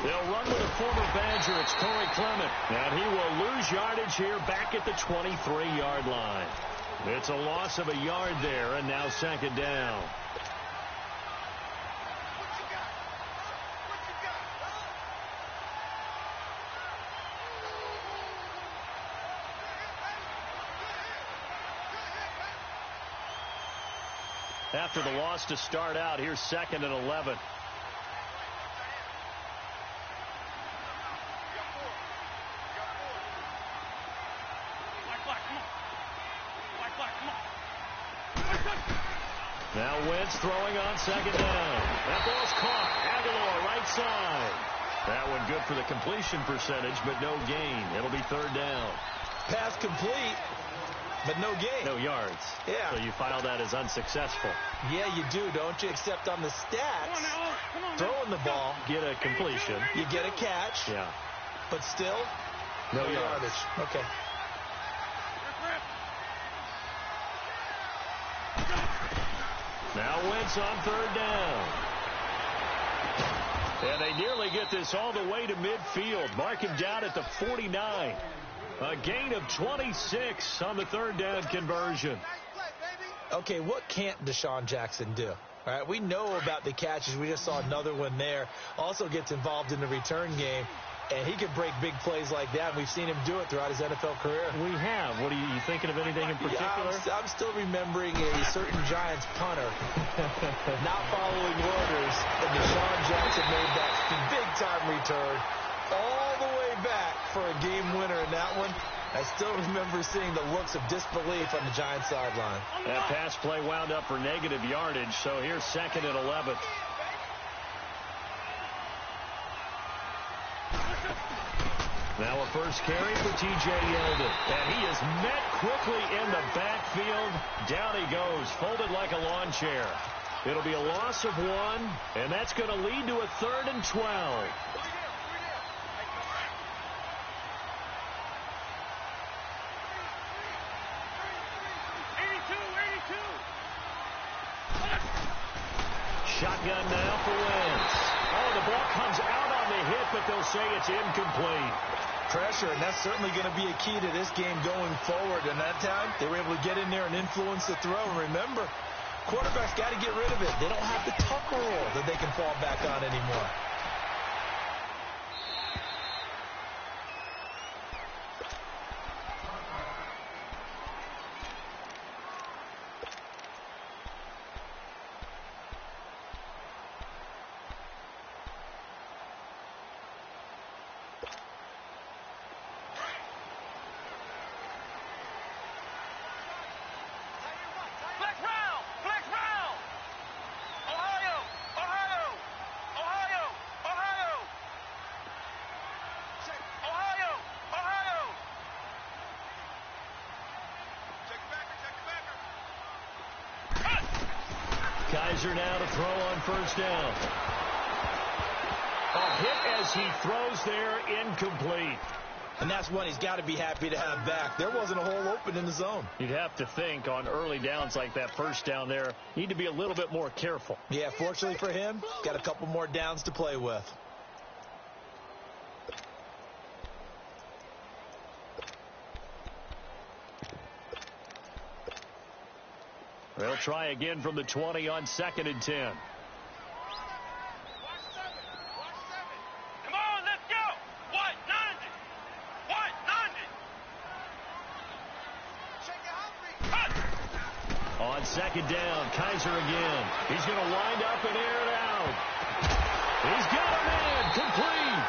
They'll run with a former Badger. It's Corey Clement. And he will lose yardage here back at the 23-yard line. It's a loss of a yard there, and now second down. After the loss to start out, here's 2nd and 11. Now Wentz throwing on second down. That ball's caught. Aguilar right side. That one good for the completion percentage, but no gain. It'll be 3rd down. Pass complete, but no gain. No yards. Yeah. So you file that as unsuccessful. Yeah, you do, don't you? Except on the stats, throwing the ball, get a completion. You get a catch. Yeah. But still, no yardage. Okay. Now Wentz on 3rd down. And they nearly get this all the way to midfield. Mark him down at the 49. A gain of 26 on the 3rd down conversion. Okay, what can't Deshaun Jackson do? All right, we know about the catches. We just saw another one there. Also gets involved in the return game. And he can break big plays like that. We've seen him do it throughout his NFL career. We have. What are you thinking of anything in particular? Yeah, I'm still remembering a certain Giants punter not following orders, and Deshaun Jackson made that big-time return all the way back for a game winner in that one. I still remember seeing the looks of disbelief on the Giants sideline. That pass play wound up for negative yardage, so here's 2nd and 11. Now a first carry for T.J. Yeldon. And he is met quickly in the backfield. Down he goes, folded like a lawn chair. It'll be a loss of 1, and that's going to lead to a 3rd and 12. Shotgun now for Wentz. Oh, the ball comes out on the hit, but they'll say it's incomplete. Pressure, and that's certainly going to be a key to this game going forward. And that time, they were able to get in there and influence the throw. And remember, quarterbacks got to get rid of it. They don't have the tuck rule that they can fall back on anymore. Kaiser now to throw on first down. A hit as he throws there, incomplete. And that's one he's got to be happy to have back. There wasn't a hole open in the zone. You'd have to think on early downs like that first down there, need to be a little bit more careful. Yeah, fortunately for him, got a couple more downs to play with. They'll try again from the 20 on 2nd and 10. Come on, let's go. What? 90. What? 90. On 2nd down, Kaiser again. He's going to wind up and air it out. He's got a man complete.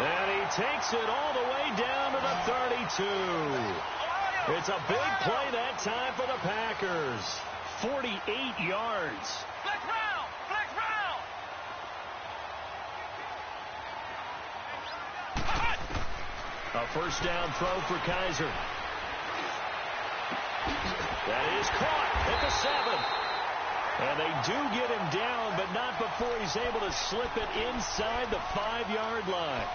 And he takes it all the way down to the 32. It's a big play that time for the Packers. 48 yards. Flex round! Flex round! A first down throw for Kaiser. That is caught at the 7. And they do get him down, but not before he's able to slip it inside the 5-yard line.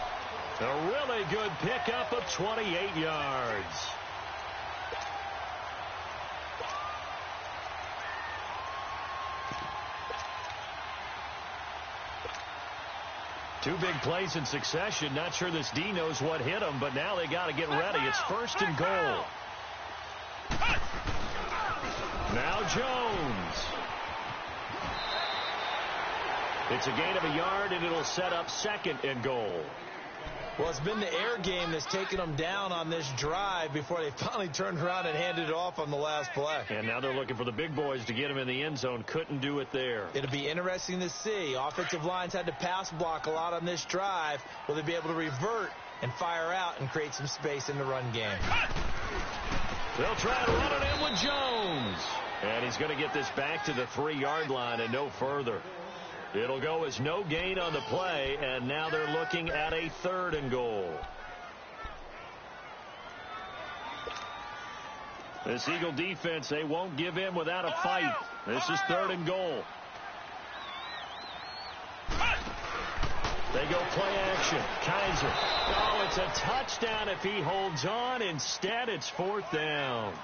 A really good pickup of 28 yards. Two big plays in succession. Not sure this D knows what hit him, but now they got to get ready. It's first and goal. Now Jones. It's a gain of a yard, and it'll set up second and goal. Well, it's been the air game that's taken them down on this drive before they finally turned around and handed it off on the last play. And now they're looking for the big boys to get him in the end zone. Couldn't do it there. It'll be interesting to see. Offensive lines had to pass block a lot on this drive. Will they be able to revert and fire out and create some space in the run game? They'll try to run it in with Jones. And he's going to get this back to the 3-yard line and no further. It'll go as no gain on the play, and now they're looking at a third and goal. This Eagle defense, they won't give in without a fight. This is third and goal. They go play action. Kaiser. Oh, it's a touchdown if he holds on. Instead, it's fourth down.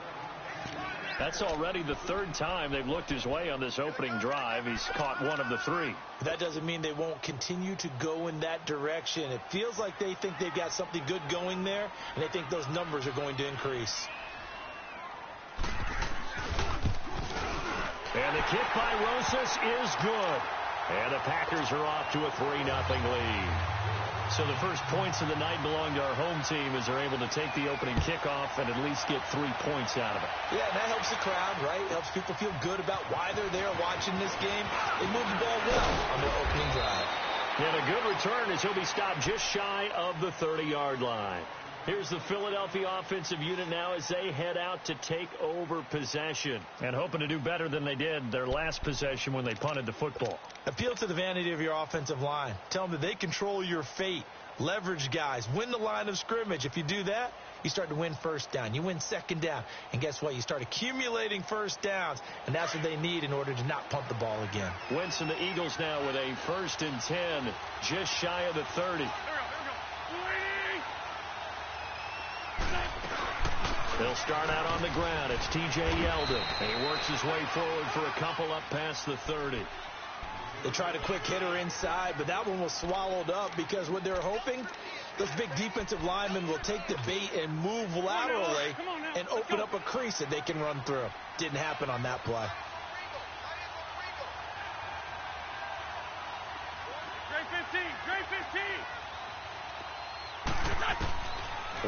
That's already the third time they've looked his way on this opening drive. He's caught one of the three. That doesn't mean they won't continue to go in that direction. It feels like they think they've got something good going there, and they think those numbers are going to increase. And the kick by Rosas is good. And the Packers are off to a 3-0 lead. So the first points of the night belong to our home team as they're able to take the opening kickoff and at least get 3 points out of it. Yeah, and that helps the crowd, right? It helps people feel good about why they're there watching this game. They moved the ball well on their opening drive. And a good return as he'll be stopped just shy of the 30-yard line. Here's the Philadelphia offensive unit now as they head out to take over possession. And hoping to do better than they did their last possession when they punted the football. Appeal to the vanity of your offensive line. Tell them that they control your fate. Leverage guys. Win the line of scrimmage. If you do that, you start to win first down. You win second down. And guess what? You start accumulating first downs. And that's what they need in order to not punt the ball again. Wentz and the Eagles now with a 1st and 10, just shy of the 30. They'll start out on the ground. It's T.J. Yeldon. And he works his way forward for a couple up past the 30. They tried a quick hitter inside, but that one was swallowed up because what they're hoping, those big defensive linemen will take the bait and move laterally and open up a crease that they can run through. Didn't happen on that play. Grade 15.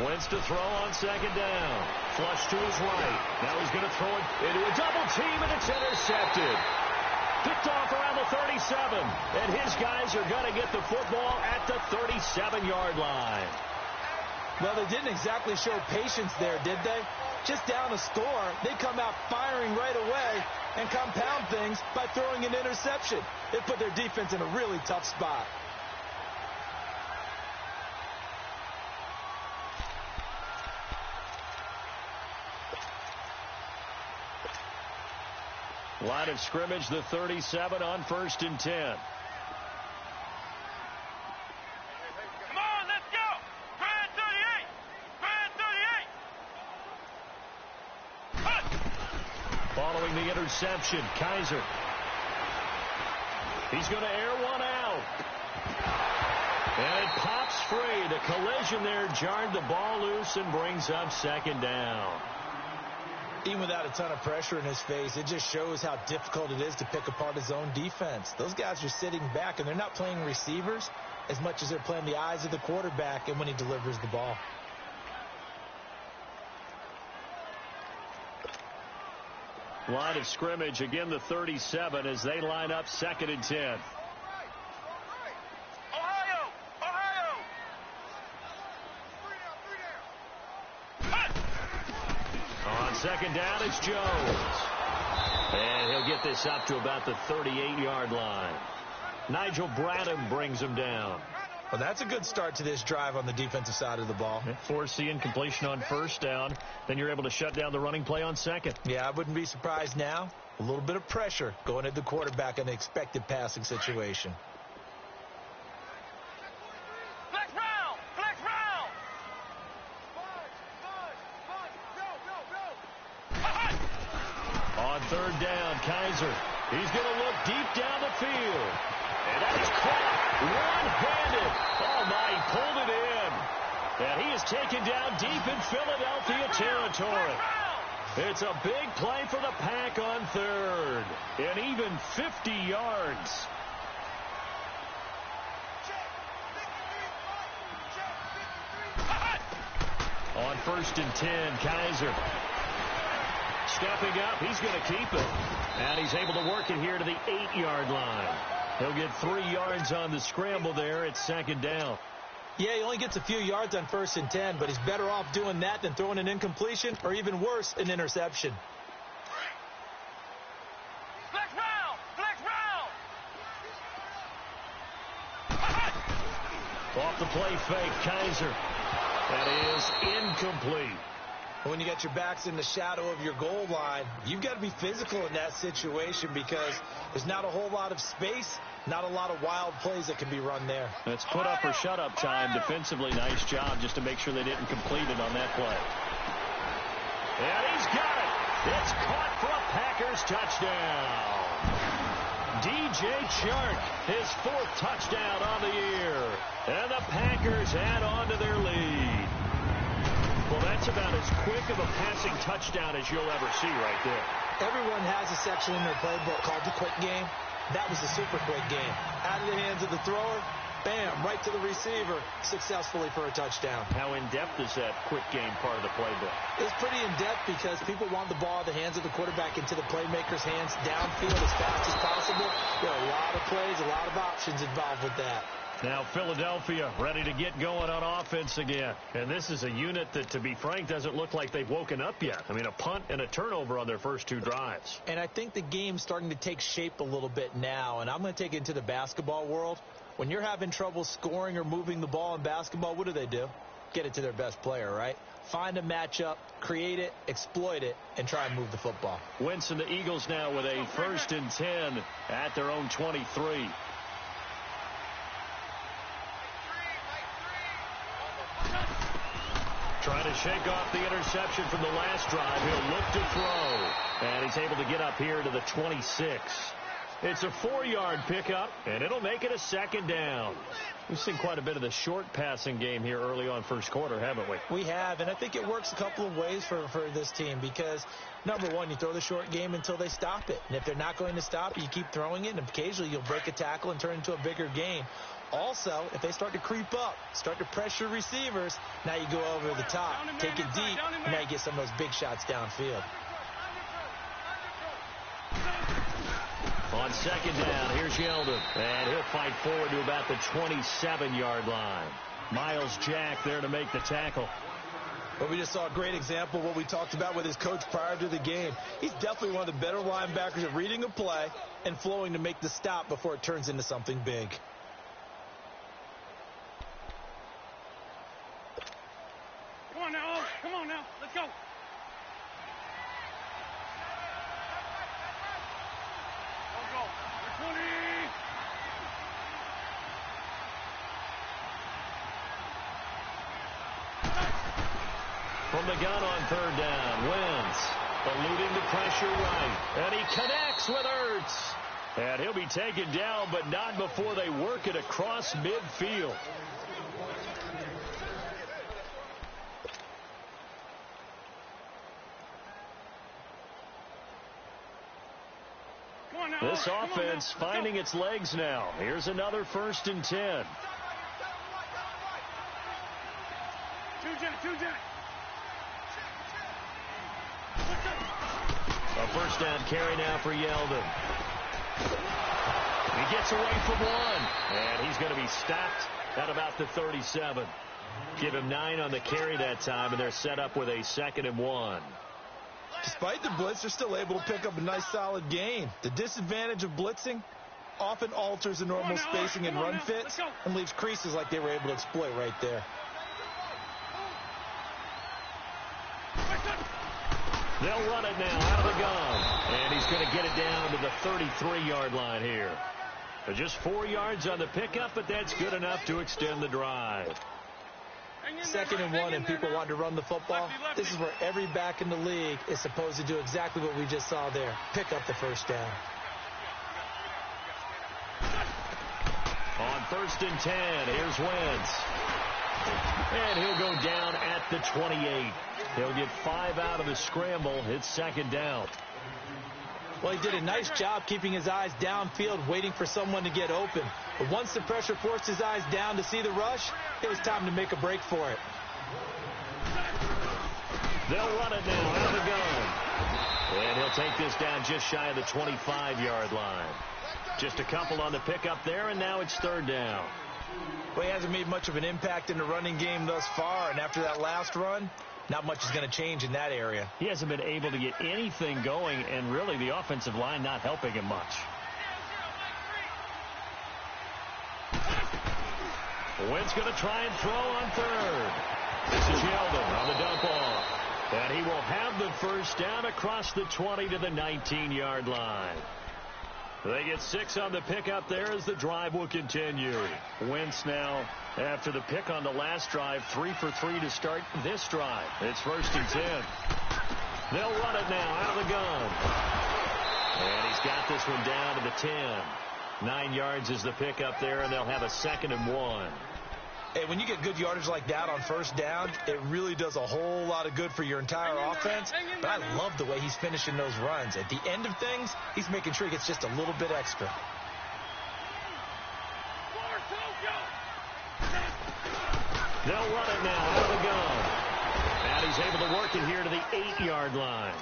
Wentz to throw on second down. Flush to his right. Now he's going to throw it into a double team, and it's intercepted. Picked off around the 37. And his guys are going to get the football at the 37-yard line. Well, they didn't exactly show patience there, did they? Just down a score, they come out firing right away and compound things by throwing an interception. They put their defense in a really tough spot. Line of scrimmage, the 37 on 1st and 10. Come on, let's go. Grand 38. Following the interception, Kaiser. He's going to air one out. And it pops free. The collision there jarred the ball loose and brings up second down. Even without a ton of pressure in his face, it just shows how difficult it is to pick apart his own defense. Those guys are sitting back, and they're not playing receivers as much as they're playing the eyes of the quarterback and when he delivers the ball. Line of scrimmage, again the 37 as they line up 2nd and 10. On second down, it's Jones. And he'll get this up to about the 38-yard line. Nigel Bradham brings him down. Well, that's a good start to this drive on the defensive side of the ball. Force the incompletion on 1st down. Then you're able to shut down the running play on 2nd. Yeah, I wouldn't be surprised now. A little bit of pressure going at the quarterback in an expected passing situation. Flex round. On 3rd down, Kaiser. He's going to look deep down the field. And that is caught one-handed. taken down deep in Philadelphia territory. It's a big play for the Pack on third. And even 50 yards. On 1st and 10, Kaiser. Stepping up, he's going to keep it. And he's able to work it here to the 8-yard line. He'll get 3 yards on the scramble there at 2nd down. Yeah, he only gets a few yards on 1st and 10, but he's better off doing that than throwing an incompletion or even worse, an interception. Flex round! Flex round! Off the play fake, Kaiser. That is incomplete. When you got your backs in the shadow of your goal line, you've got to be physical in that situation because there's not a whole lot of space, not a lot of wild plays that can be run there. It's put up or shut up time defensively. Nice job just to make sure they didn't complete it on that play. And he's got it. It's caught for a Packers touchdown. DJ Chark, his 4th touchdown on the year. And the Packers add on to their lead. Well, that's about as quick of a passing touchdown as you'll ever see right there. Everyone has a section in their playbook called the quick game. That was the super quick game. Out of the hands of the thrower, bam, right to the receiver, successfully for a touchdown. How in-depth is that quick game part of the playbook? It's pretty in-depth because people want the ball out of the hands of the quarterback into the playmaker's hands downfield as fast as possible. There are a lot of plays, a lot of options involved with that. Now Philadelphia ready to get going on offense again. And this is a unit that, to be frank, doesn't look like they've woken up yet. I mean, a punt and a turnover on their first 2 drives. And I think the game's starting to take shape a little bit now. And I'm going to take it into the basketball world. When you're having trouble scoring or moving the ball in basketball, what do? Get it to their best player, right? Find a matchup, create it, exploit it, and try and move the football. Wentz and the Eagles now with a 1st and 10 at their own 23. Trying to shake off the interception from the last drive. He'll look to throw. And he's able to get up here to the 26. It's a 4-yard pickup, and it'll make it a 2nd down. We've seen quite a bit of the short passing game here early on first quarter, haven't we? We have, and I think it works a couple of ways for this team because, number one, you throw the short game until they stop it. And if they're not going to stop it, you keep throwing it, and occasionally you'll break a tackle and turn it into a bigger game. Also, if they start to creep up, start to pressure receivers, now you go over the top, take it deep, and now you get some of those big shots downfield. On 2nd down, here's Yeldon, and he'll fight forward to about the 27-yard line. Miles Jack there to make the tackle. Well, we just saw a great example of what we talked about with his coach prior to the game. He's definitely one of the better linebackers at reading a play and flowing to make the stop before it turns into something big. Come on now, let's go. Go. 20. From the gun on 3rd down, Wentz eluding the pressure right, and he connects with Ertz. And he'll be taken down, but not before they work it across midfield. This offense finding its legs now. Here's another 1st and 10. A 1st down carry now for Yeldon. He gets away from one, and he's going to be stopped at about the 37. Give him 9 on the carry that time, and they're set up with a 2nd and 1. Despite the blitz, they're still able to pick up a nice solid gain. The disadvantage of blitzing often alters the normal spacing and run fits and leaves creases like they were able to exploit right there. They'll run it now out of the gun, and he's going to get it down to the 33-yard line here. Just 4 yards on the pickup, but that's good enough to extend the drive. 2nd and 1 and people want to run the football. This is where every back in the league is supposed to do exactly what we just saw there. Pick up the 1st down. On 1st and 10, here's Wentz. And he'll go down at the 28. He'll get 5 out of the scramble. It's second down. Well, he did a nice job keeping his eyes downfield, waiting for someone to get open. But once the pressure forced his eyes down to see the rush, it was time to make a break for it. They'll run it now out of the gun. And he'll take this down just shy of the 25-yard line. Just a couple on the pickup there, and now it's third down. Well, he hasn't made much of an impact in the running game thus far, and after that last run, not much is going to change in that area. He hasn't been able to get anything going, and really the offensive line not helping him much. Wentz going to try and throw on third. This is Yeldon on the dump off. And he will have the first down across the 20 to the 19-yard line. They get 6 on the pickup there as the drive will continue. Wentz now, after the pick on the last drive, 3 for 3 to start this drive. It's 1st and 10. They'll run it now out of the gun. And he's got this one down to the 10. 9 yards is the pickup there, and they'll have a 2nd and 1. Hey, when you get good yardage like that on first down, it really does a whole lot of good for your entire offense. But I love the way he's finishing those runs. At the end of things, he's making sure he gets just a little bit extra. They'll run it now out of the gun. And he's able to work it here to the 8-yard line.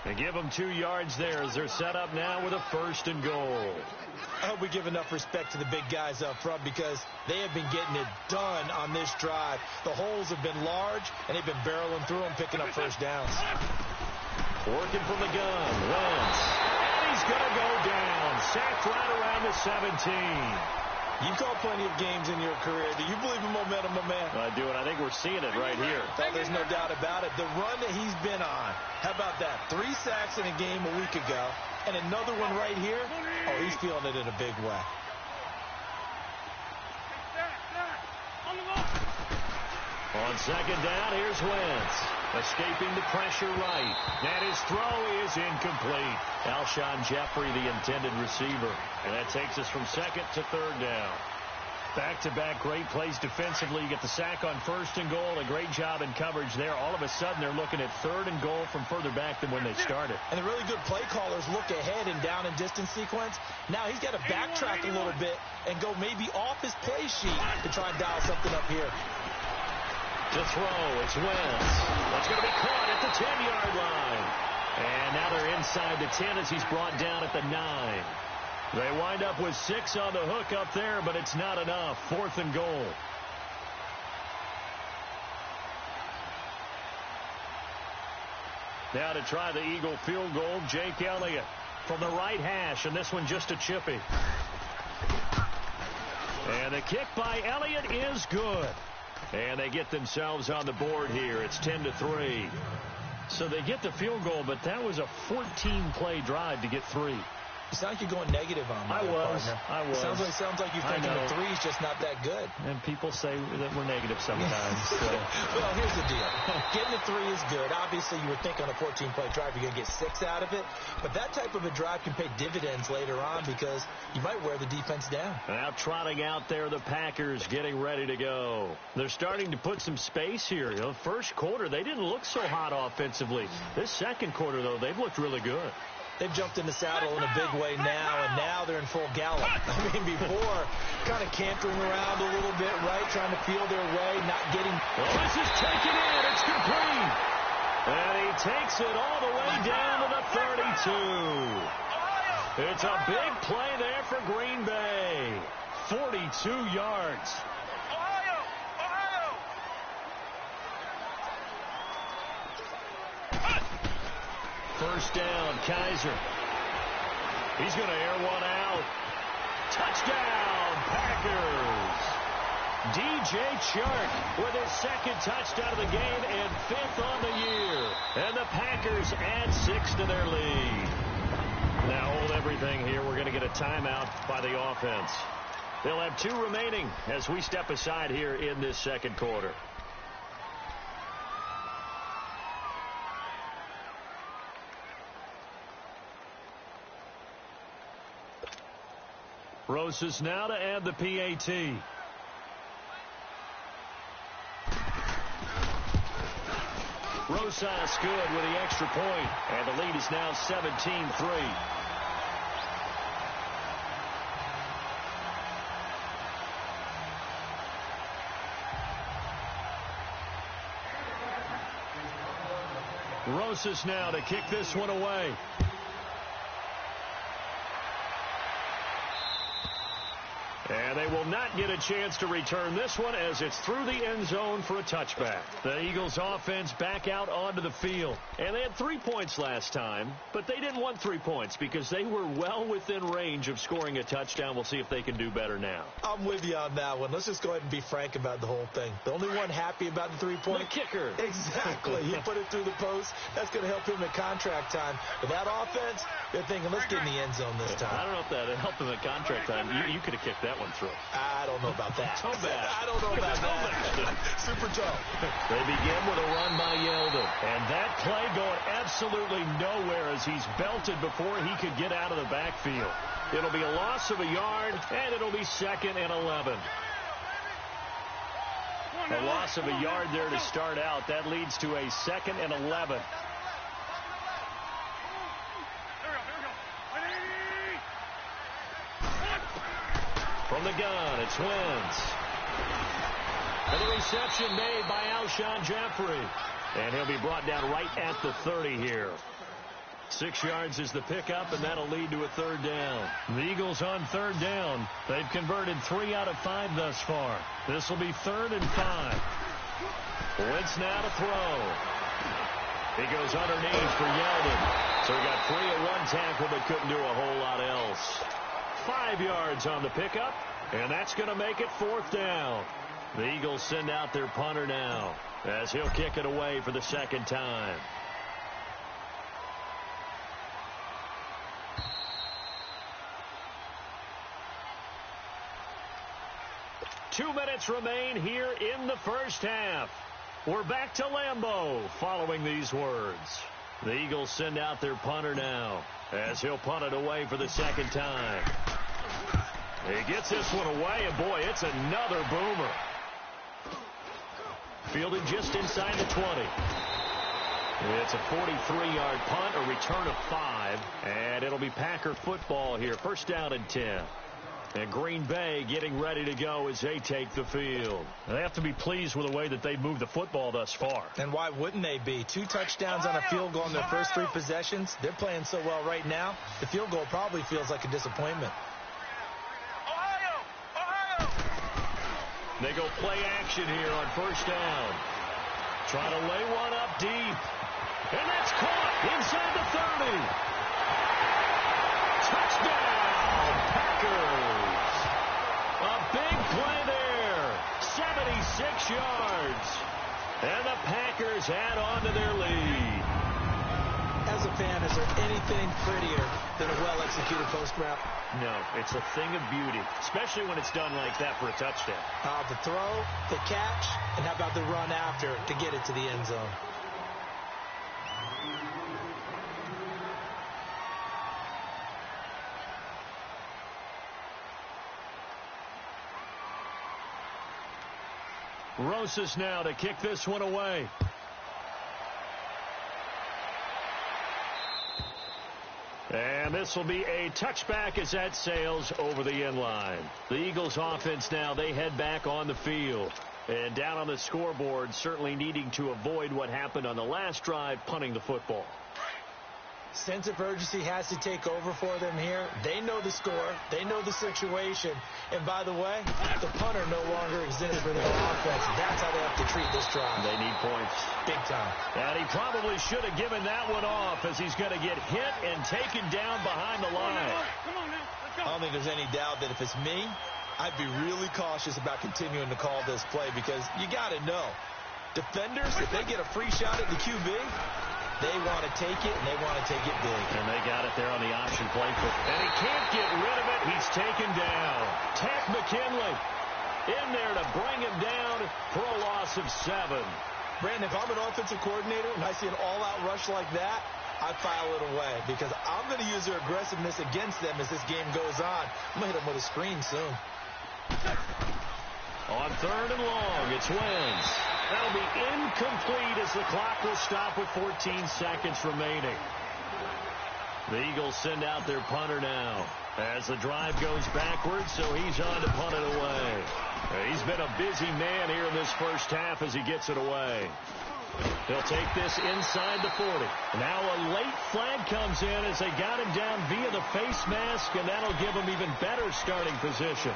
And give them 2 yards there as they're set up now with a 1st and goal. I hope we give enough respect to the big guys up front because they have been getting it done on this drive. The holes have been large, and they've been barreling through them, picking up first downs. Working from the gun, Wentz. And he's going to go down. Sacked right around the 17. You've called plenty of games in your career. Do you believe in momentum, my man? I do, and I think we're seeing it right here. Oh, there's no doubt about it. The run that he's been on. How about that? 3 sacks in a game a week ago, and another one right here. Oh, he's feeling it in a big way. On second down, here's Wentz. Escaping the pressure right. And his throw is incomplete. Alshon Jeffrey, the intended receiver. And that takes us from 2nd to 3rd down. Back-to-back great plays defensively. You get the sack on 1st and goal. A great job in coverage there. All of a sudden, they're looking at 3rd and goal from further back than when they started. And the really good play callers look ahead in down and distance sequence. Now he's got to backtrack a little bit and go maybe off his play sheet to try and dial something up here. To throw, it's Wentz. That's going to be caught at the 10-yard line. And now they're inside the 10 as he's brought down at the 9. They wind up with 6 on the hook up there, but it's not enough. 4th and goal. Now to try the Eagle field goal, Jake Elliott from the right hash, and this one just a chippy. And the kick by Elliott is good. And they get themselves on the board here. It's 10-3. So they get the field goal, but that was a 14-play drive to get 3. You sound like you're going negative on me. I was. It sounds like you're thinking the 3's just not that good. And people say that we're negative sometimes. So. Well, here's the deal. Getting the 3 is good. Obviously, you would think on a 14-play drive you're going to get 6 out of it. But that type of a drive can pay dividends later on because you might wear the defense down. Now trotting out there, the Packers getting ready to go. They're starting to put some space here. You know, first quarter, they didn't look so hot offensively. This second quarter, though, they've looked really good. They've jumped in the saddle in a big way now, and now they're in full gallop. I mean, before, kind of cantering around a little bit, right, trying to feel their way, not getting... Well, this is taken in. It's complete. And he takes it all the way down to the 32. It's a big play there for Green Bay. 42 yards. First down, Kaiser. He's going to air one out. Touchdown, Packers. DJ Chark with his 2nd touchdown of the game and 5th on the year. And the Packers add 6 to their lead. Now hold everything here. We're going to get a timeout by the offense. They'll have 2 remaining as we step aside here in this second quarter. Rosas now to add the PAT. Rosas good with the extra point, and the lead is now 17-3. Rosas now to kick this one away. And they will not get a chance to return this one as it's through the end zone for a touchback. The Eagles offense back out onto the field. And they had 3 points last time, but they didn't want 3 points because they were well within range of scoring a touchdown. We'll see if they can do better now. I'm with you on that one. Let's just go ahead and be frank about the whole thing. The only one happy about the 3-point. The kicker. Exactly. He put it through the post. That's going to help him at contract time. But that offense, they're thinking, let's get in the end zone this time. I don't know if that helped him at contract time. You could have kicked that one through. I don't know about that. Toe bash. I don't know about that. Super toe. They begin with a run by Yeldon. And that play going absolutely nowhere as he's belted before he could get out of the backfield. It'll be a loss of a yard, and it'll be 2nd and 11. A loss of a yard there to start out. That leads to a 2nd and 11. From the gun, it's Wentz. And the reception made by Alshon Jeffrey. And he'll be brought down right at the 30 here. 6 yards is the pickup, and that'll lead to a 3rd down. The Eagles on 3rd down. They've converted 3 out of 5 thus far. This will be 3rd and 5. Wentz now to throw. He goes underneath for Yeldon. So he got free at one tackle, but couldn't do a whole lot else. 5 yards on the pickup, and that's going to make it 4th down. The Eagles send out their punter now as he'll kick it away for the 2nd time. Two minutes remain here in the first half. We're back to Lambeau following these words. The Eagles send out their punter now as he'll punt it away for the 2nd time. He gets this one away, and boy, it's another boomer. Fielded just inside the 20. It's a 43-yard punt, a return of 5, and it'll be Packer football here. 1st down and 10. And Green Bay getting ready to go as they take the field. They have to be pleased with the way that they've moved the football thus far. And why wouldn't they be? 2 touchdowns on a field goal in their first 3 possessions. They're playing so well right now, the field goal probably feels like a disappointment. They go play action here on 1st down. Trying to lay one up deep. And that's caught inside the 30. Touchdown, Packers. A big play there. 76 yards. And the Packers add on to their lead. As a fan, is there anything prettier than a well-executed post route? No, it's a thing of beauty, especially when it's done like that for a touchdown. The throw, the catch, and how about the run after to get it to the end zone? Rosas now to kick this one away. And this will be a touchback as that sails over the end line. The Eagles offense now, they head back on the field. And down on the scoreboard, certainly needing to avoid what happened on the last drive, punting the football. Sense of urgency has to take over for them here. They know the score. They know the situation. And by the way, the punter no longer exists for their offense. That's how they have to treat this drive. They need points. Big time. And he probably should have given that one off as he's going to get hit and taken down behind the line. Come on now. Let's go. I don't think there's any doubt that if it's me, I'd be really cautious about continuing to call this play because you got to know. Defenders, if they get a free shot at the QB, they want to take it, and they want to take it big. And they got it there on the option play. And he can't get rid of it. He's taken down. Takk McKinley in there to bring him down for a loss of 7. Brandon, if I'm an offensive coordinator and I see an all-out rush like that, I file it away because I'm going to use their aggressiveness against them as this game goes on. I'm going to hit them with a screen soon. On 3rd and long, it's Wentz. That'll be incomplete as the clock will stop with 14 seconds remaining. The Eagles send out their punter now as the drive goes backwards, so he's on to punt it away. He's been a busy man here in this first half as he gets it away. He'll take this inside the 40. Now a late flag comes in as they got him down via the face mask, and that'll give him even better starting position.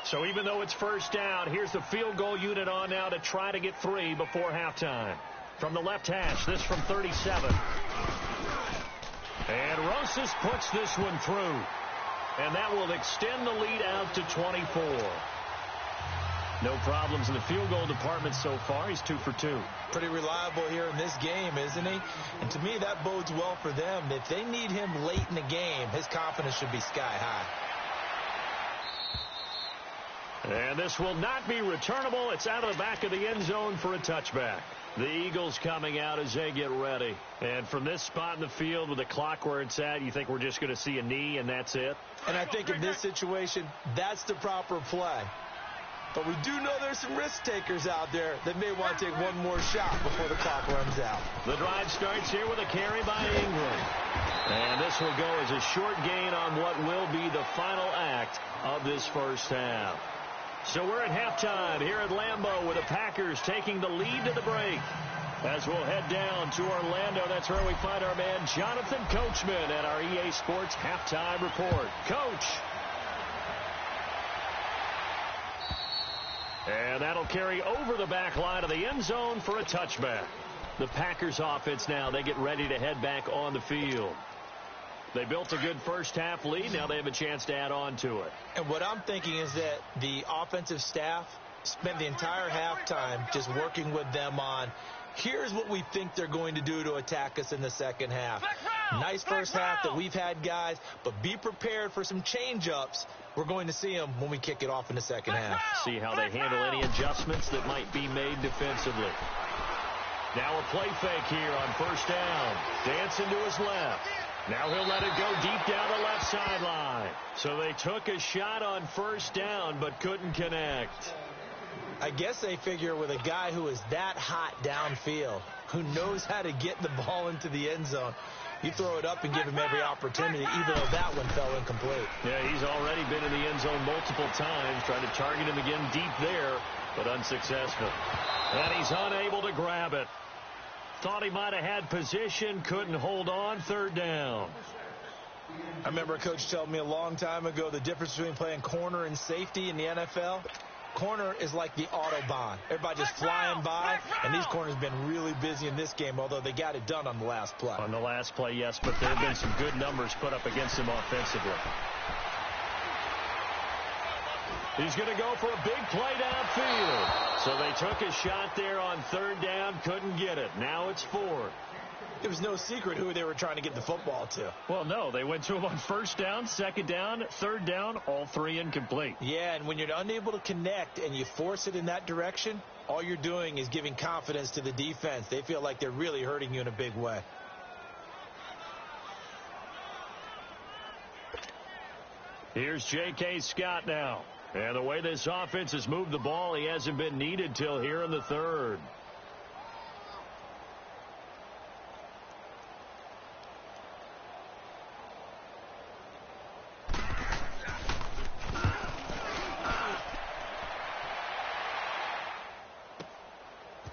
So even though it's first down, here's the field goal unit on now to try to get 3 before halftime. From the left hash, this from 37. And Rosas puts this one through. And that will extend the lead out to 24. No problems in the field goal department so far. He's 2 for 2. Pretty reliable here in this game, isn't he? And to me, that bodes well for them. If they need him late in the game, his confidence should be sky high. And this will not be returnable. It's out of the back of the end zone for a touchback. The Eagles coming out as they get ready. And from this spot in the field with the clock where it's at, you think we're just going to see a knee and that's it? And I think in this situation, that's the proper play. But we do know there's some risk takers out there that may want to take one more shot before the clock runs out. The drive starts here with a carry by Ingram. And this will go as a short gain on what will be the final act of this first half. So we're at halftime here at Lambeau with the Packers taking the lead to the break. As we'll head down to Orlando, that's where we find our man Jonathan Coachman at our EA Sports Halftime Report. Coach. And that'll carry over the back line of the end zone for a touchback. The Packers offense now, they get ready to head back on the field. They built a good first half lead. Now they have a chance to add on to it. And what I'm thinking is that the offensive staff spent the entire halftime just working with them on, here's what we think they're going to do to attack us in the second half. Nice first half that we've had, guys, but be prepared for some change-ups. We're going to see them when we kick it off in the second half. See how they handle any adjustments that might be made defensively. Now a play fake here on first down. Dancing to his left. Now he'll let it go deep down the left sideline. So they took a shot on first down but couldn't connect. I guess they figure with a guy who is that hot downfield, who knows how to get the ball into the end zone, you throw it up and give him every opportunity, even though that one fell incomplete. Yeah, he's already been in the end zone multiple times, trying to target him again deep there, but unsuccessful. And he's unable to grab it. Thought he might have had position, couldn't hold on, third down. I remember a coach telling me a long time ago the difference between playing corner and safety in the NFL. Corner is like the Autobahn. Everybody just flying by, and these corners have been really busy in this game, although they got it done on the last play. On the last play, yes, but there have been some good numbers put up against him offensively. He's going to go for a big play downfield. So they took a shot there on third down, couldn't get it. Now it's fourth. It was no secret who they were trying to get the football to. Well, no, they went to him on first down, second down, third down, all three incomplete. Yeah, and when you're unable to connect and you force it in that direction, all you're doing is giving confidence to the defense. They feel like they're really hurting you in a big way. Here's J.K. Scott now. And the way this offense has moved the ball, he hasn't been needed till here in the third.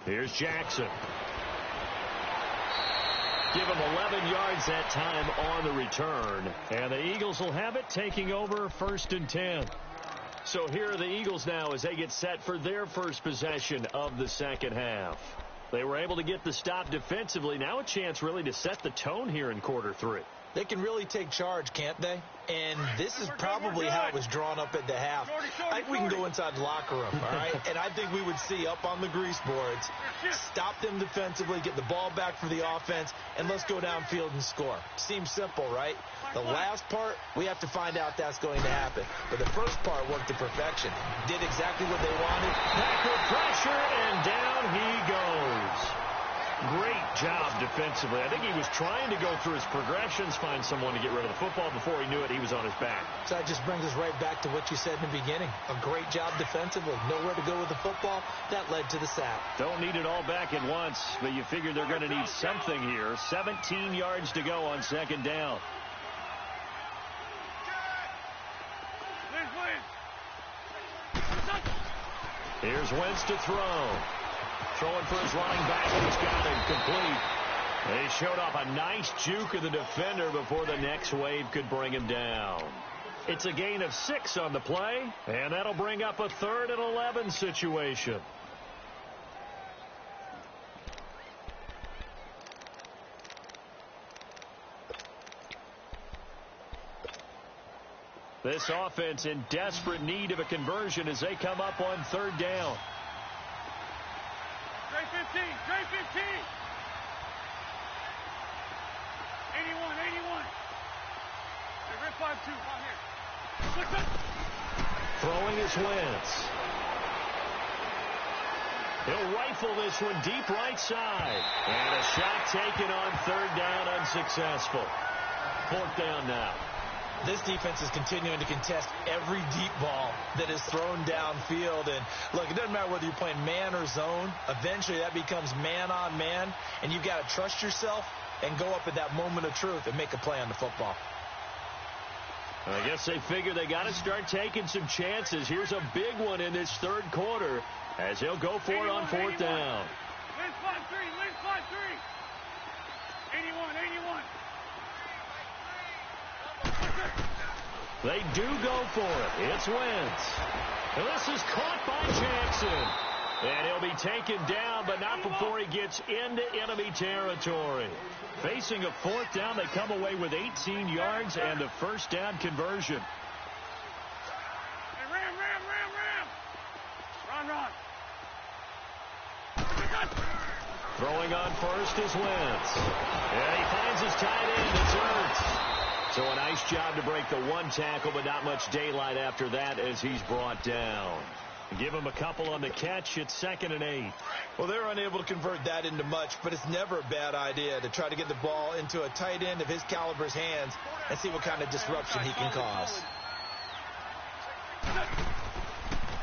Here's Jackson. Give him 11 yards that time on the return. And the Eagles will have it, taking over first and 10. So here are the Eagles now as they get set for their first possession of the second half. They were able to get the stop defensively. Now a chance really to set the tone here in quarter three. They can really take charge, can't they? And this is probably how it was drawn up at the half. I think we can go inside the locker room, all right? And I think we would see up on the grease boards, stop them defensively, get the ball back for the offense, and let's go downfield and score. Seems simple, right? The last part, we have to find out that's going to happen. But the first part worked to perfection. Did exactly what they wanted. Packer pressure, and down he goes. Great job defensively. I think he was trying to go through his progressions, find someone to get rid of the football. Before he knew it, he was on his back. So that just brings us right back to what you said in the beginning. A great job defensively. Nowhere to go with the football. That led to the sack. Don't need it all back at once, but you figure they're going to need something here. 17 yards to go on second down. Here's Wentz to throw. Throwing for his running back, and he's got it complete. He showed off a nice juke of the defender before the next wave could bring him down. It's a gain of 6 on the play, and that'll bring up a 3rd and 11 situation. This offense in desperate need of a conversion as they come up on 3rd down. Trey 15, Trey 15. 81. Hey, Red 5-2, out here. Throwing is Wentz. He'll rifle this one deep right side. And a shot taken on 3rd down, unsuccessful. 4th down now. This defense is continuing to contest every deep ball that is thrown downfield. And, look, it doesn't matter whether you're playing man or zone. Eventually, that becomes man-on-man, and you've got to trust yourself and go up at that moment of truth and make a play on the football. I guess they figure they got to start taking some chances. Here's a big one in this 3rd quarter as he'll go for it on 4th down. Lynch 5-3, 81. They do go for it. It's Wentz. And this is caught by Jackson. And he'll be taken down, but not before he gets into enemy territory. Facing a 4th down, they come away with 18 yards and a 1st down conversion. Hey, Ram. Run. Throwing on first is Wentz. And he finds his tight end. It's Ertz. So a nice job to break the 1 tackle, but not much daylight after that as he's brought down. Give him a couple on the catch. It's 2nd and 8. Well, they're unable to convert that into much, but it's never a bad idea to try to get the ball into a tight end of his caliber's hands and see what kind of disruption he can cause.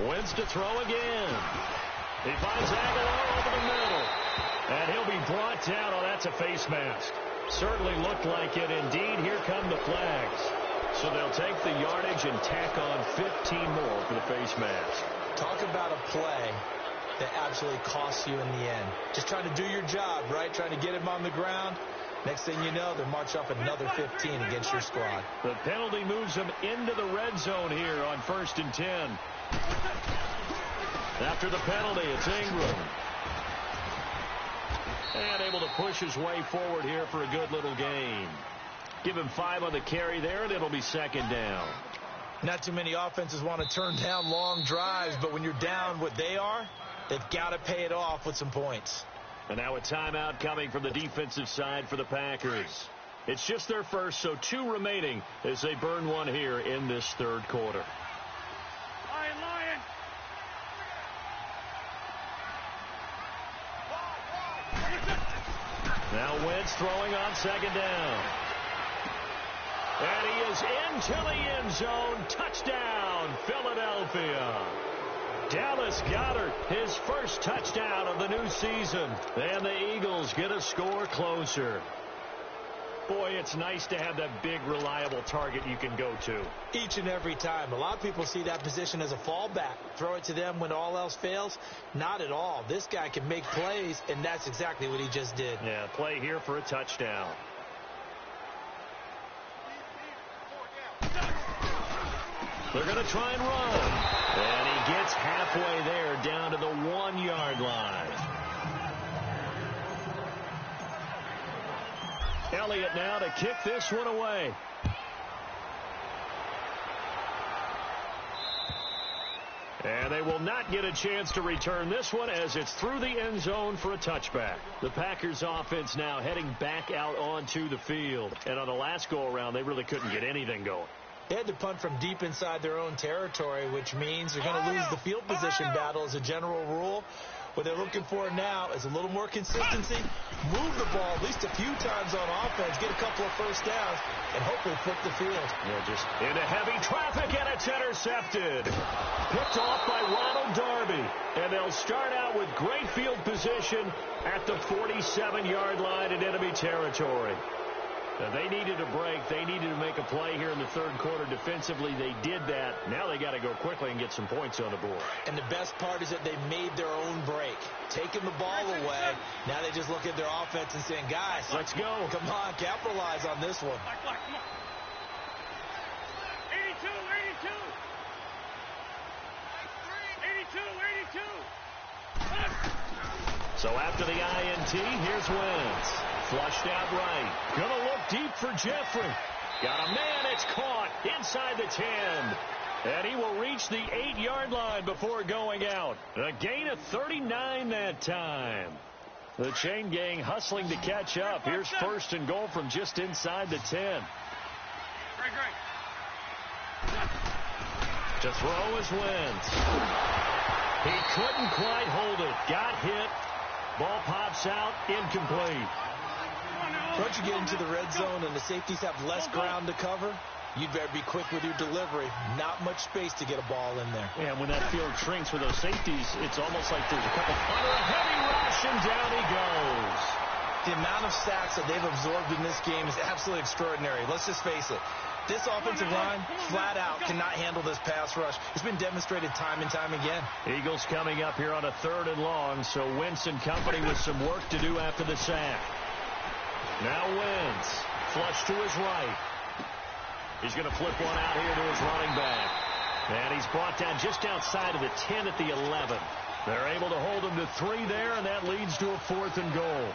Wentz to throw again. He finds Aguilar over the middle. And he'll be brought down. Oh, that's a face mask. Certainly looked like it. Indeed, here come the flags. So they'll take the yardage and tack on 15 more for the face mask. Talk about a play that absolutely costs you in the end. Just trying to do your job, right? Trying to get him on the ground. Next thing you know, they'll march off another 15 against your squad. The penalty moves him into the red zone here on 1st and 10. After the penalty, it's Ingram. And able to push his way forward here for a good little gain. Give him 5 on the carry there, and it'll be 2nd down. Not too many offenses want to turn down long drives, but when you're down what they are, they've got to pay it off with some points. And now a timeout coming from the defensive side for the Packers. It's just their first, so 2 remaining as they burn one here in this 3rd quarter. Lion. Now Wentz throwing on 2nd down. And he is into the end zone. Touchdown, Philadelphia. Dallas Goedert, his first touchdown of the new season. And the Eagles get a score closer. Boy, it's nice to have that big, reliable target you can go to. Each and every time. A lot of people see that position as a fallback. Throw it to them when all else fails. Not at all. This guy can make plays, and that's exactly what he just did. Yeah, play here for a touchdown. They're going to try and run. And he gets halfway there down to the 1-yard line. Elliott now to kick this one away. And they will not get a chance to return this one as it's through the end zone for a touchback. The Packers offense now heading back out onto the field. And on the last go-around, they really couldn't get anything going. They had to punt from deep inside their own territory, which means they're going to lose the field position battle as a general rule. What they're looking for now is a little more consistency, move the ball at least a few times on offense, get a couple of first downs, and hopefully flip the field. Yeah, just into heavy traffic, and it's intercepted. Picked off by Ronald Darby. And they'll start out with great field position at the 47-yard line in enemy territory. Now, they needed a break. They needed to make a play here in the third quarter. Defensively, they did that. Now they got to go quickly and get some points on the board. And the best part is that they made their own break, taking the ball away. Now they just look at their offense and saying, guys, let's go. Come on, capitalize on this one. 82, 82. 82, 82. So after the INT, here's Wentz. Flushed out right. Gonna look deep for Jeffrey. Got a man. It's caught inside the 10. And he will reach the 8-yard line before going out. A gain of 39 that time. The chain gang hustling to catch up. Here's first and goal from just inside the 10. Great. To throw is Wentz. He couldn't quite hold it. Got hit. Ball pops out. Incomplete. Once you get into the red zone and the safeties have less ground to cover, you'd better be quick with your delivery. Not much space to get a ball in there. Yeah, when that field shrinks with those safeties, it's almost like there's a couple under a heavy rush, and down he goes. The amount of sacks that they've absorbed in this game is absolutely extraordinary. Let's just face it. This offensive line, flat out, cannot handle this pass rush. It's been demonstrated time and time again. Eagles coming up here on a 3rd and long, so Wentz and company with some work to do after the sack. Now Wentz, flush to his right. He's going to flip one out here to his running back. And he's brought down just outside of the 10 at the 11. They're able to hold him to 3 there, and that leads to a 4th and goal.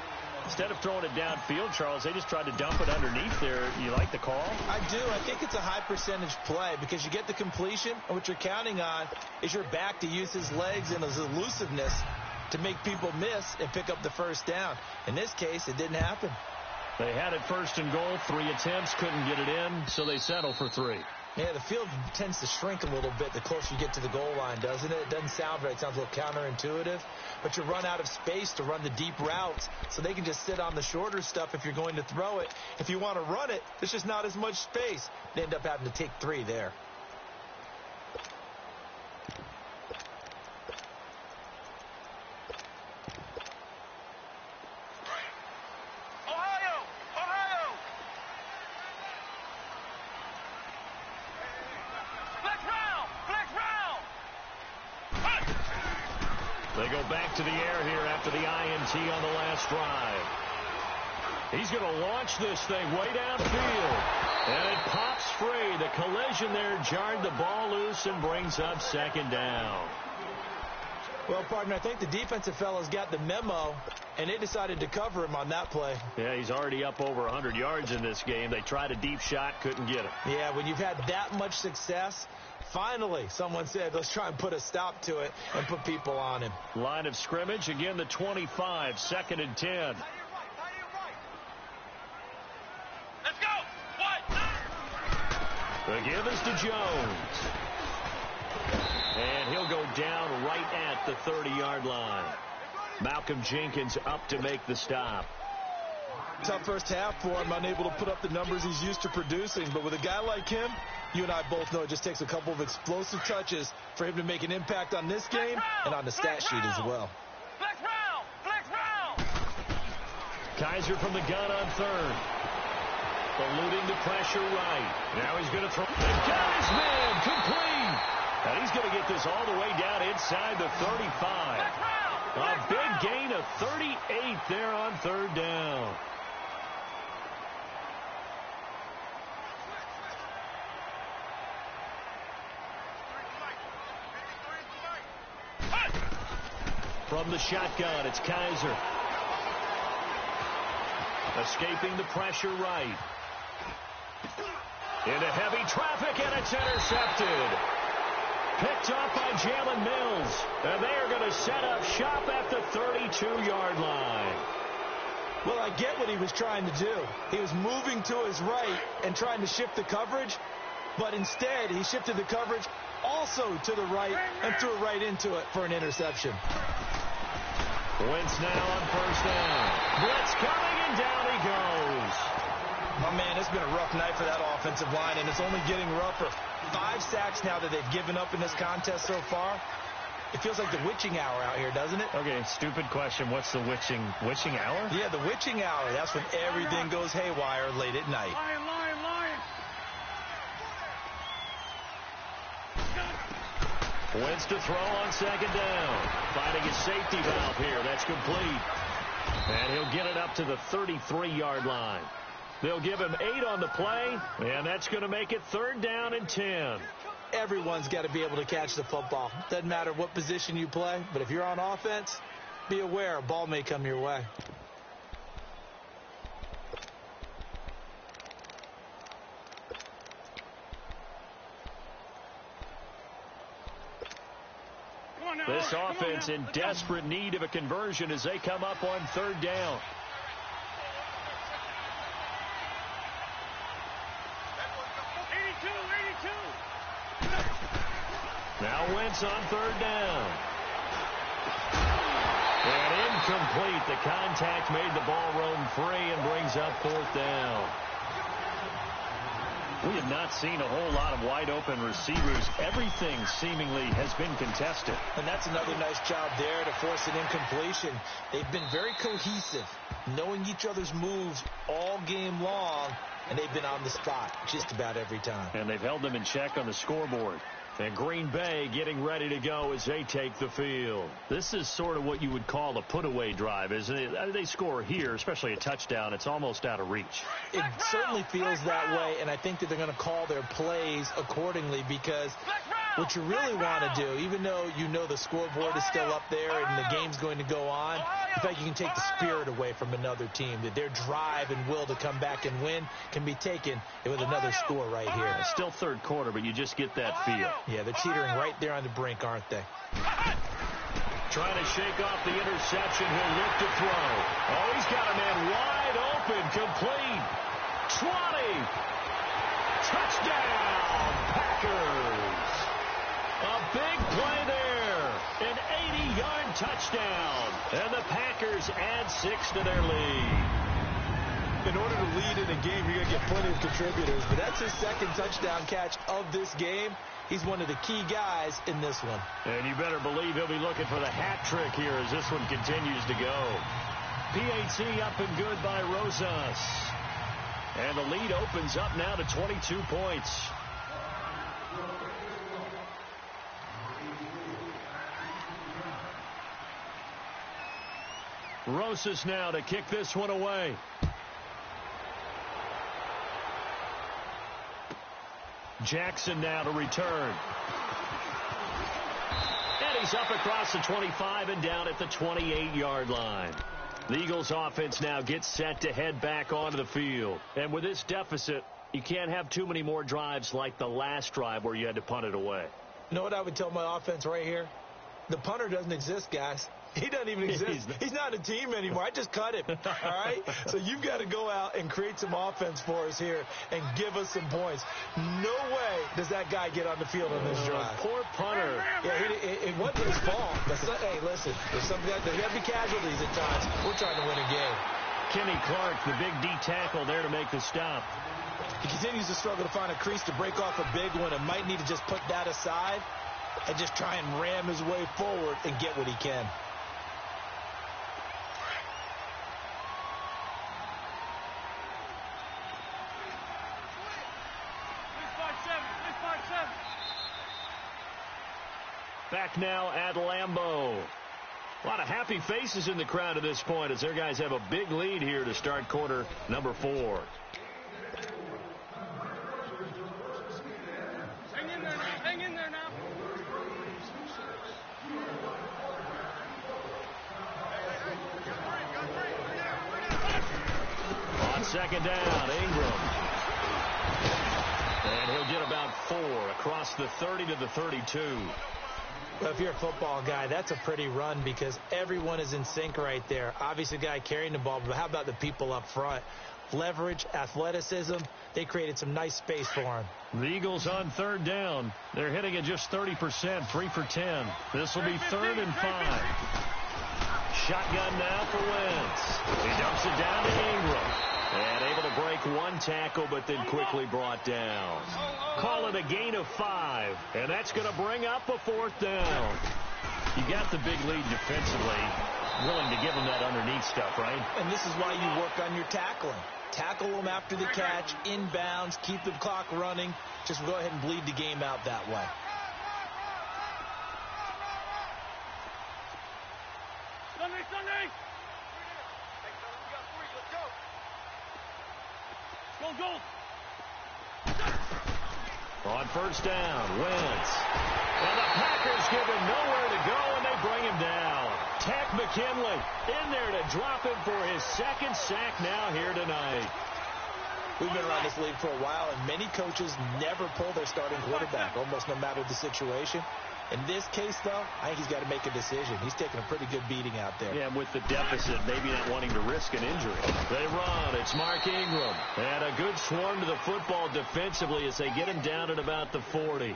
Instead of throwing it downfield, Charles, they just tried to dump it underneath there. You like the call? I do. I think it's a high-percentage play because you get the completion, and what you're counting on is your back to use his legs and his elusiveness to make people miss and pick up the first down. In this case, it didn't happen. They had it 1st and goal, 3 attempts, couldn't get it in, so they settle for 3. Yeah, the field tends to shrink a little bit the closer you get to the goal line, doesn't it? It doesn't sound right. It sounds a little counterintuitive. But you run out of space to run the deep routes, so they can just sit on the shorter stuff if you're going to throw it. If you want to run it, there's just not as much space. They end up having to take 3 there. They go back to the air here after the INT on the last drive. He's going to launch this thing way downfield. And it pops free. The collision there jarred the ball loose and brings up 2nd down. Well, partner, I think the defensive fellas got the memo, and they decided to cover him on that play. Yeah, he's already up over 100 yards in this game. They tried a deep shot, couldn't get it. Yeah, when you've had that much success, finally someone said, let's try and put a stop to it and put people on him. Line of scrimmage, again the 25, 2nd and 10. Let's go. The give is to Jones. And he'll go down right at the 30-yard line. Malcolm Jenkins up to make the stop. Tough first half for him, unable to put up the numbers he's used to producing. But with a guy like him, you and I both know it just takes a couple of explosive touches for him to make an impact on this game and on the stat sheet as well. Flex round. Kaiser from the gun on 3rd. Eluding the pressure right. Now he's going to throw. They've got his man complete. And he's going to get this all the way down inside the 35. A big gain of 38 there on 3rd down. From the shotgun, it's Kaiser. Escaping the pressure right. Into heavy traffic, and it's intercepted. Picked off by Jalen Mills. And they are going to set up shop at the 32-yard line. Well, I get what he was trying to do. He was moving to his right and trying to shift the coverage, but instead he shifted the coverage also to the right and threw it right into it for an interception. Wentz now on first down. Blitz coming, and down he goes. Oh, man, it's been a rough night for that offensive line, and it's only getting rougher. 5 sacks now that they've given up in this contest so far. It feels like the witching hour out here, doesn't it? Okay, stupid question. What's the witching hour? Yeah, the witching hour. That's when everything goes haywire late at night. Lion, lion, lion. Wentz to throw on second down. Finding his safety valve here. That's complete. And he'll get it up to the 33-yard line. They'll give him 8 on the play, and that's going to make it 3rd down and 10. Everyone's got to be able to catch the football. Doesn't matter what position you play, but if you're on offense, be aware a ball may come your way. This offense in desperate need of a conversion as they come up on 3rd down. Now Wentz on 3rd down. And incomplete. The contact made the ball roam free and brings up 4th down. We have not seen a whole lot of wide-open receivers. Everything seemingly has been contested. And that's another nice job there to force an incompletion. They've been very cohesive, knowing each other's moves all game long, and they've been on the spot just about every time. And they've held them in check on the scoreboard. And Green Bay getting ready to go as they take the field. This is sort of what you would call a put-away drive, isn't it? They score here, especially a touchdown. It's almost out of reach. It certainly feels that way, and I think that they're going to call their plays accordingly because what you really want to do, even though you know the scoreboard is still up there and the game's going to go on, in fact, you can take the spirit away from another team, that their drive and will to come back and win can be taken with another score right here. It's still 3rd quarter, but you just get that feel. Yeah, they're teetering right there on the brink, aren't they? Trying to shake off the interception. He'll look to throw. Oh, he's got a man wide open. Complete. 20. Touchdown, Packers. A big play there. An 80-yard touchdown. And the Packers add 6 to their lead. In order to lead in a game, you're going to get plenty of contributors, but that's his 2nd touchdown catch of this game. He's one of the key guys in this one. And you better believe he'll be looking for the hat trick here as this one continues to go. PAT up and good by Rosas. And the lead opens up now to 22 points. Rosas now to kick this one away. Jackson now to return. And he's up across the 25 and down at the 28-yard line. The Eagles offense now gets set to head back onto the field. And with this deficit, you can't have too many more drives like the last drive where you had to punt it away. You know what I would tell my offense right here? The punter doesn't exist, guys. He doesn't even exist. He's not a team anymore. I just cut him. All right? So you've got to go out and create some offense for us here and give us some points. No way does that guy get on the field on this drive. Poor punter. Yeah, it wasn't his fault. But hey, listen, there's some guys, there's got to be casualties at times. We're trying to win a game. Kenny Clark, the big D tackle there to make the stop. He continues to struggle to find a crease to break off a big one and might need to just put that aside and just try and ram his way forward and get what he can. Back now at Lambeau. A lot of happy faces in the crowd at this point as their guys have a big lead here to start quarter number 4. Hang in there now. Hang in there now. On second down, Ingram. And he'll get about 4 across the 30 to the 32. Well, if you're a football guy, that's a pretty run because everyone is in sync right there. Obviously, the guy carrying the ball, but how about the people up front? Leverage, athleticism, they created some nice space for him. The Eagles on 3rd down. They're hitting at just 30%, 3 for 10. This will be 3rd and 5. Shotgun now for Wentz. He dumps it down to Ingram. And able to break one tackle, but then quickly brought down. Call it a gain of 5, and that's going to bring up a 4th down. You got the big lead defensively, willing to give them that underneath stuff, right? And this is why you work on your tackling. Tackle them after the catch, inbounds, keep the clock running. Just go ahead and bleed the game out that way. Sunday! Go! On 1st down, Wentz. And the Packers give him nowhere to go, and they bring him down. Tack McKinley in there to drop him for his 2nd sack now here tonight. We've been around this league for a while, and many coaches never pull their starting quarterback, almost no matter the situation. In this case, though, I think he's got to make a decision. He's taking a pretty good beating out there. Yeah, and with the deficit, maybe not wanting to risk an injury. They run. It's Mark Ingram. And a good swarm to the football defensively as they get him down at about the 40.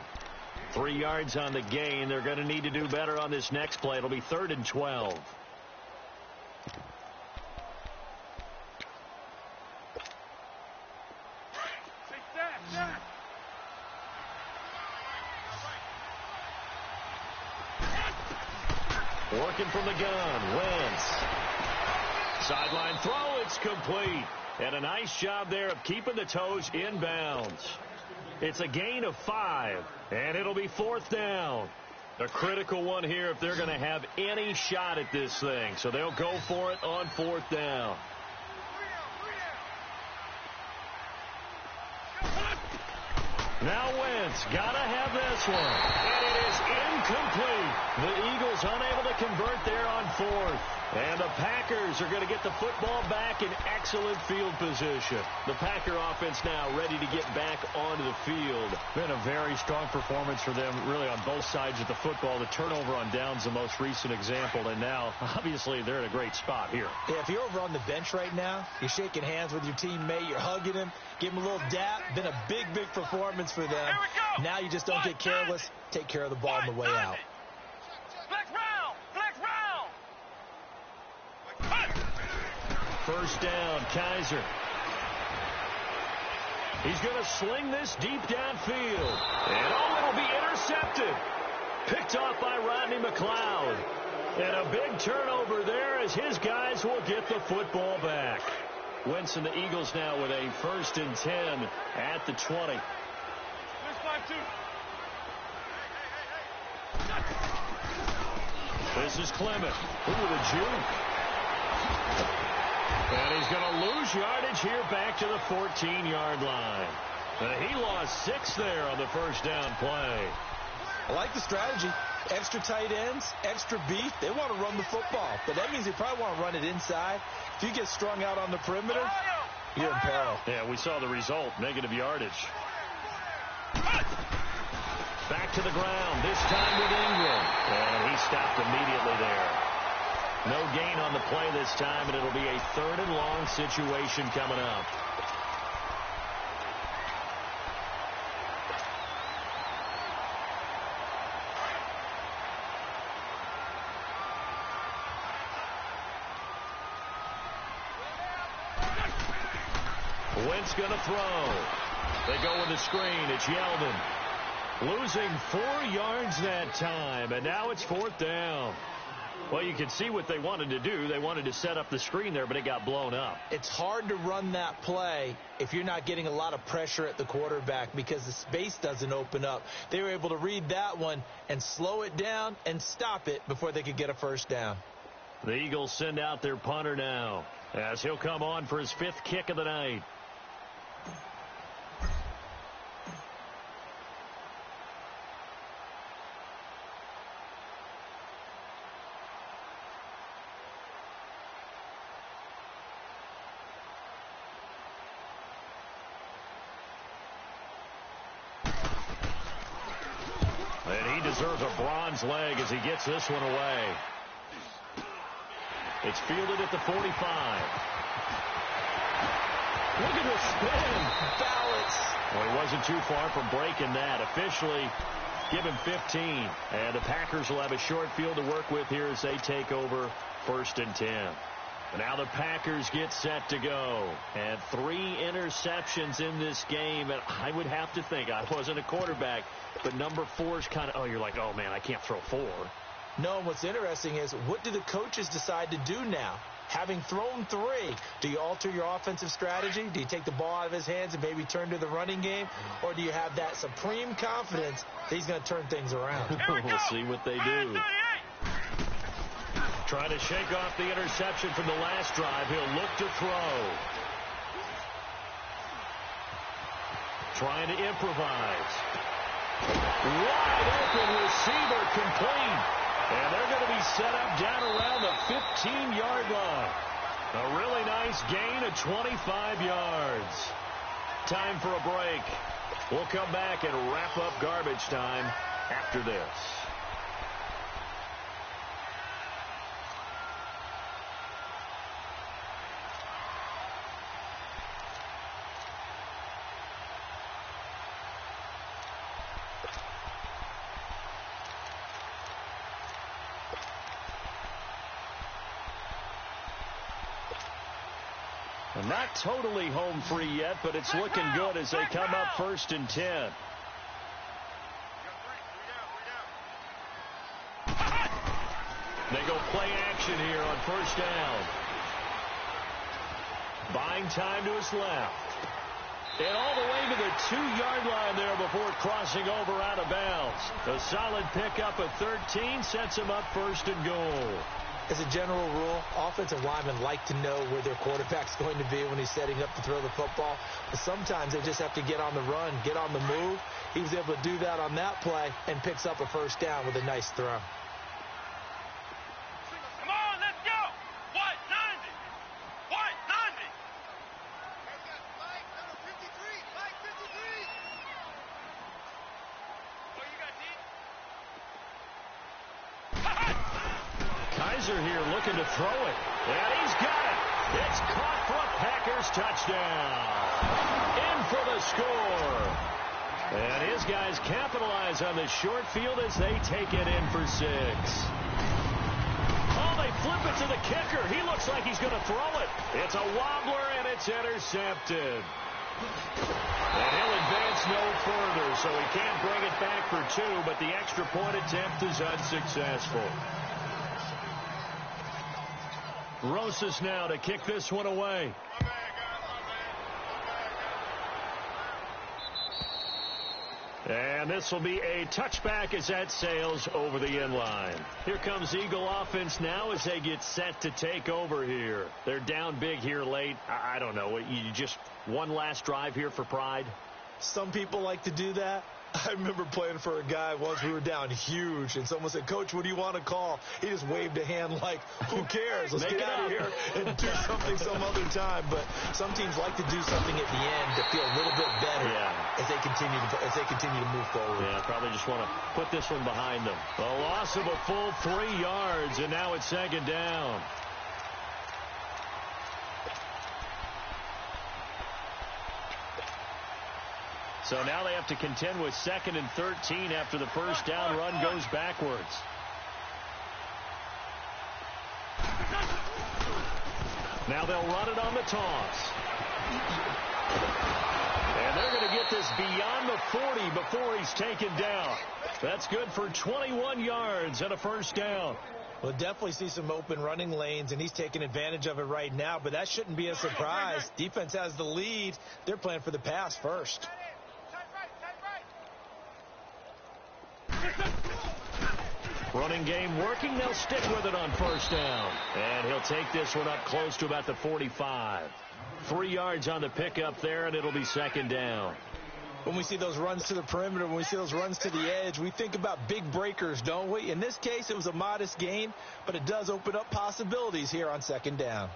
3 yards on the gain. They're going to need to do better on this next play. It'll be 3rd and 12. Working from the gun, Wentz. Sideline throw, it's complete. And a nice job there of keeping the toes inbounds. It's a gain of 5, and it'll be 4th down. A critical one here if they're going to have any shot at this thing. So they'll go for it on 4th down. Now Wentz got to have this one. And it is incomplete. The Eagles unable to convert there on 4th. And the Packers are going to get the football back in excellent field position. The Packer offense now ready to get back onto the field. Been a very strong performance for them, really, on both sides of the football. The turnover on downs, the most recent example. And now, obviously, they're in a great spot here. Yeah, if you're over on the bench right now, you're shaking hands with your teammate, you're hugging him, give him a little dap. Been a big, big performance for them. Now you just don't get careless. Take care of the ball on the way out. Flex round! 1st down, Kaiser. He's going to sling this deep downfield. And it'll be intercepted. Picked off by Rodney McLeod. And a big turnover there as his guys will get the football back. Wentz and the Eagles now with a 1st and 10 at the 20. This is Clement. Ooh, the juke. And he's going to lose yardage here back to the 14-yard line. He lost 6 there on the 1st down play. I like the strategy. Extra tight ends, extra beef. They want to run the football, but that means they probably want to run it inside. If you get strung out on the perimeter, you're in peril. Yeah, we saw the result, negative yardage. Back to the ground, this time with Ingram. And he stopped immediately there. No gain on the play this time, and it'll be a 3rd and long situation coming up. Wentz going to throw. They go with the screen. It's Yeldon. Losing 4 yards that time, and now it's 4th down. Well, you can see what they wanted to do. They wanted to set up the screen there, but it got blown up. It's hard to run that play if you're not getting a lot of pressure at the quarterback because the space doesn't open up. They were able to read that one and slow it down and stop it before they could get a 1st down. The Eagles send out their punter now as he'll come on for his 5th kick of the night. And he deserves a bronze leg as he gets this one away. It's fielded at the 45. Look at the spin. Balance. Well, he wasn't too far from breaking that. Officially, give him 15. And the Packers will have a short field to work with here as they take over 1st and 10. And now the Packers get set to go. And 3 interceptions in this game. And I would have to think, I wasn't a quarterback, but number 4 is kind of, oh, you're like, oh, man, I can't throw 4. No, what's interesting is, what do the coaches decide to do now? Having thrown 3, do you alter your offensive strategy? Do you take the ball out of his hands and maybe turn to the running game? Or do you have that supreme confidence that he's going to turn things around? We'll see what they do. Trying to shake off the interception from the last drive. He'll look to throw. Trying to improvise. Wide open receiver complete. And they're going to be set up down around the 15-yard line. A really nice gain of 25 yards. Time for a break. We'll come back and wrap up garbage time after this. Not totally home free yet, but it's looking good as they come up 1st and 10. They go play action here on 1st down. Buying time to his left. And all the way to the 2-yard line there before crossing over out of bounds. A solid pickup of 13 sets him up 1st and goal. As a general rule, offensive linemen like to know where their quarterback's going to be when he's setting up to throw the football. But sometimes they just have to get on the run, get on the move. He was able to do that on that play and picks up a 1st down with a nice throw. Come on, let's go. White 90. White 90. Mike, number 53. Mike 53. Oh, you got D? Kaiser here looking to throw it. And he's got it. It's caught for a Packers touchdown. In for the score. And his guys capitalize on the short field as they take it in for 6. Oh, they flip it to the kicker. He looks like he's going to throw it. It's a wobbler, and it's intercepted. And he'll advance no further, so he can't bring it back for 2, but the extra point attempt is unsuccessful. Rosas now to kick this one away. And this will be a touchback as that sails over the end line. Here comes Eagle offense now as they get set to take over here. They're down big here late. I don't know. You just one last drive here for pride? Some people like to do that. I remember playing for a guy once. We were down huge, and someone said, "Coach, what do you want to call?" He just waved a hand like, who cares? Let's get out of here and do something some other time. But some teams like to do something at the end to feel a little bit better as they continue to move forward. Yeah, probably just want to put this one behind them. A loss of a full 3 yards, and now it's 2nd down. So now they have to contend with 2nd and 13 after the 1st down run goes backwards. Now they'll run it on the toss. And they're going to get this beyond the 40 before he's taken down. That's good for 21 yards and a 1st down. We'll definitely see some open running lanes, and he's taking advantage of it right now, but that shouldn't be a surprise. Defense has the lead. They're playing for the pass first. Running game working. They'll stick with it on 1st down. And he'll take this one up close to about the 45. 3 yards on the pickup there, and it'll be 2nd down. When we see those runs to the perimeter, when we see those runs to the edge, we think about big breakers, don't we? In this case, it was a modest gain, but it does open up possibilities here on 2nd down.